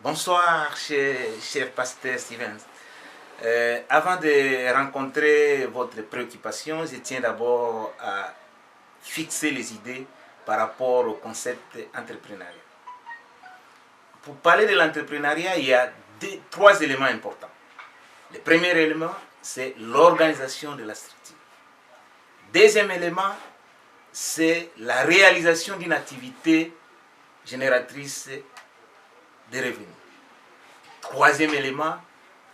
Bonsoir, cher pasteur Stevens. Avant de rencontrer votre préoccupation, je tiens d'abord à fixer les idées par rapport au concept entrepreneurial. Pour parler de l'entrepreneuriat, il y a trois éléments importants. Le premier élément, c'est l'organisation de la structure. Deuxième élément, c'est la réalisation d'une activité génératrice de revenus. Troisième élément,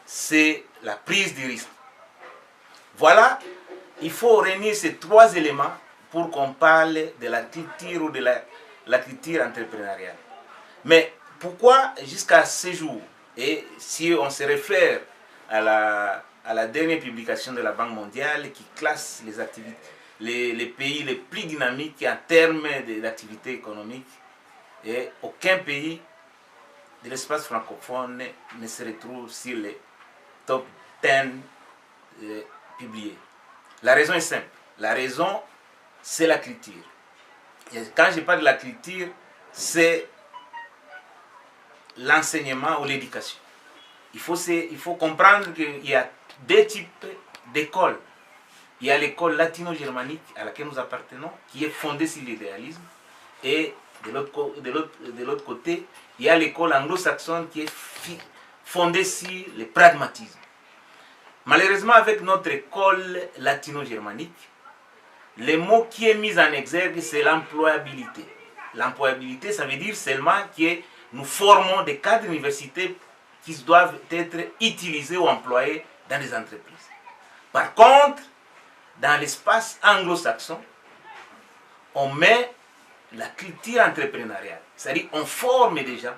c'est la prise de risque. Voilà, il faut réunir ces trois éléments pour qu'on parle de la culture ou de la culture entrepreneuriale. Mais pourquoi jusqu'à ce jour, et si on se réfère à la dernière publication de la Banque mondiale qui classe les activités, les pays les plus dynamiques en termes d'activité économique, et aucun pays de l'espace francophone ne se retrouve sur les top 10 publiés. La raison est simple. La raison, c'est la culture. Et quand je parle de la culture, c'est l'enseignement ou l'éducation. Il faut comprendre qu'il y a deux types d'écoles. Il y a l'école latino-germanique à laquelle nous appartenons, qui est fondée sur l'idéalisme, et de l'autre côté, il y a l'école anglo-saxonne qui est fondée sur le pragmatisme. Malheureusement, avec notre école latino-germanique, le mot qui est mis en exergue, c'est l'employabilité. L'employabilité, ça veut dire seulement que nous formons des cadres universitaires qui doivent être utilisés ou employés dans les entreprises. Par contre, dans l'espace anglo-saxon, on met la culture entrepreneuriale. C'est-à-dire qu'on forme des gens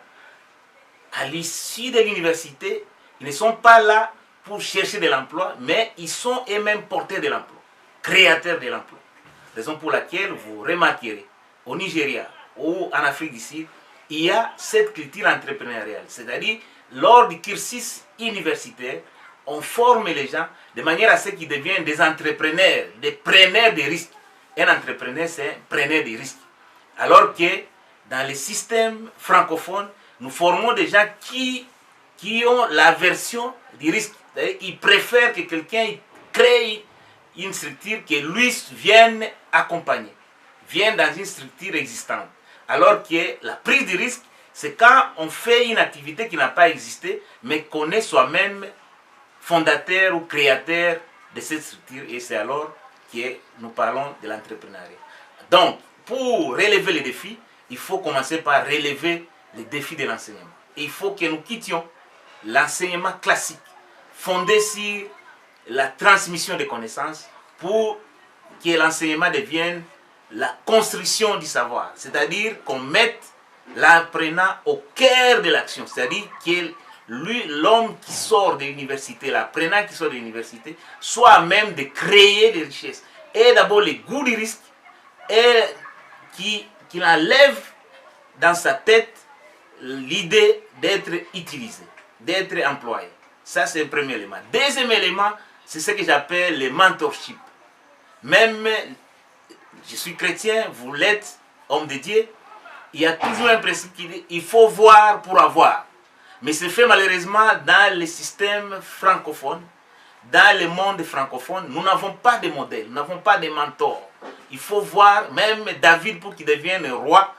à l'issue de l'université. Ils ne sont pas là pour chercher de l'emploi, mais ils sont eux-mêmes porteurs de l'emploi, créateurs de l'emploi. Raison pour laquelle vous remarquerez au Nigeria ou en Afrique du Sud, il y a cette culture entrepreneuriale. C'est-à-dire, lors du cursus universitaire, on forme les gens de manière à ce qu'ils deviennent des entrepreneurs, des preneurs de risques. Un entrepreneur, c'est un preneur de risques. Alors que dans les systèmes francophones, nous formons des gens qui ont l'aversion du risque. Ils préfèrent que quelqu'un crée une structure que lui vienne accompagner, vienne dans une structure existante. Alors que la prise de risque, c'est quand on fait une activité qui n'a pas existé, mais qu'on est soi-même fondateur ou créateur de cette structure. Et c'est alors que nous parlons de l'entrepreneuriat. Donc, pour relever les défis, il faut commencer par relever les défis de l'enseignement. Et il faut que nous quittions l'enseignement classique, fondé sur la transmission des connaissances, pour que l'enseignement devienne la construction du savoir. C'est-à-dire qu'on mette l'apprenant au cœur de l'action. C'est-à-dire que lui, l'homme qui sort de l'université, l'apprenant qui sort de l'université, soit à même de créer des richesses. Et d'abord le goût du risque, et qu'il enlève dans sa tête l'idée d'être utilisé, d'être employé. Ça, c'est le premier élément. Deuxième élément, c'est ce que j'appelle le mentorship. Même, je suis chrétien, vous l'êtes, homme de Dieu, il y a toujours un principe qui dit il faut voir pour avoir. Mais c'est fait malheureusement dans le système francophone, dans le monde francophone, nous n'avons pas de modèle, nous n'avons pas de mentor. Il faut voir, même David, pour qu'il devienne roi,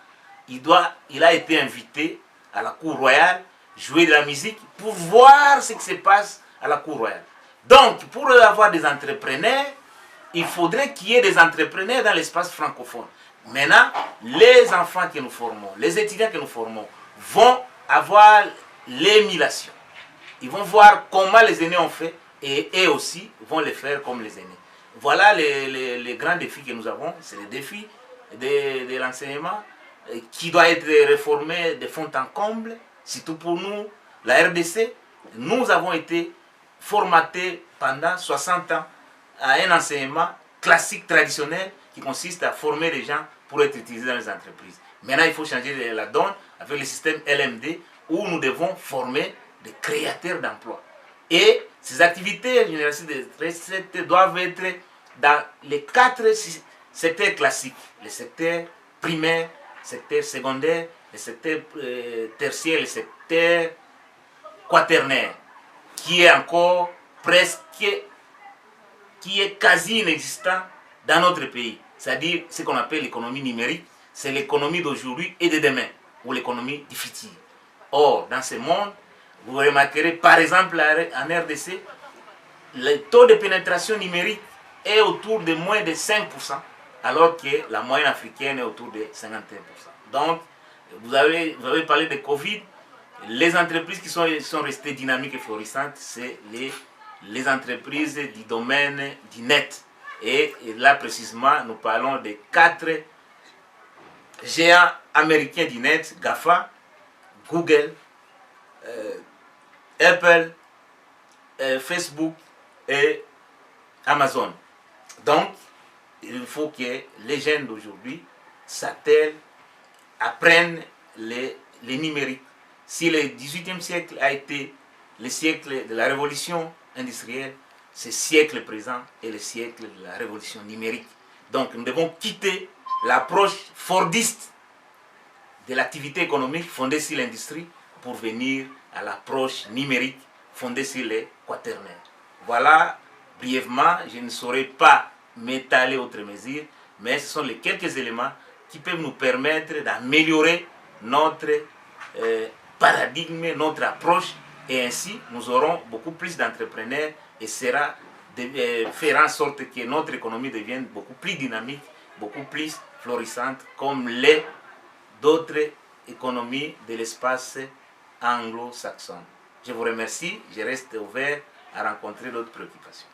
il a été invité à la cour royale, jouer de la musique, pour voir ce qui se passe à la cour royale. Donc, pour avoir des entrepreneurs, il faudrait qu'il y ait des entrepreneurs dans l'espace francophone. Maintenant, les enfants que nous formons, les étudiants que nous formons, vont avoir l'émulation. Ils vont voir comment les aînés ont fait et eux aussi vont le faire comme les aînés. Voilà les grands défis que nous avons. C'est les défis de l'enseignement qui doit être réformé de fond en comble. Surtout pour nous, la RDC, nous avons été formatés pendant 60 ans à un enseignement classique, traditionnel, qui consiste à former les gens pour être utilisés dans les entreprises. Maintenant, il faut changer la donne avec le système LMD, où nous devons former des créateurs d'emplois. Et ces activités génératrices de recettes doivent être dans les 4 secteurs classiques. Le secteur primaire, le secteur secondaire, le secteur tertiaire, le secteur quaternaire, qui est encore presque, qui est quasi inexistant dans notre pays. C'est-à-dire ce qu'on appelle l'économie numérique, c'est l'économie d'aujourd'hui et de demain, ou l'économie du futur. Or, dans ce monde, vous remarquerez, par exemple, en RDC, le taux de pénétration numérique est autour de moins de 5%, alors que la moyenne africaine est autour de 51%. Donc, vous avez parlé de Covid, les entreprises qui sont restées dynamiques et florissantes, c'est les entreprises du domaine du net. Et là, précisément, nous parlons des 4 géants américains du net, GAFA, Google, Apple, Facebook et Amazon. Donc, il faut que les jeunes d'aujourd'hui s'attellent, apprennent les numériques. Si le XVIIIe siècle a été le siècle de la révolution industrielle, ce siècle présent est le siècle de la révolution numérique. Donc nous devons quitter l'approche fordiste de l'activité économique fondée sur l'industrie pour venir à l'approche numérique fondée sur les quaternaires. Voilà, brièvement, je ne saurais pas m'étaler autre mesure, mais ce sont les quelques éléments qui peuvent nous permettre d'améliorer notre paradigme, notre approche, et ainsi nous aurons beaucoup plus d'entrepreneurs et faire en sorte que notre économie devienne beaucoup plus dynamique, beaucoup plus florissante, comme les d'autres économies de l'espace anglo-saxon. Je vous remercie, je reste ouvert à rencontrer d'autres préoccupations.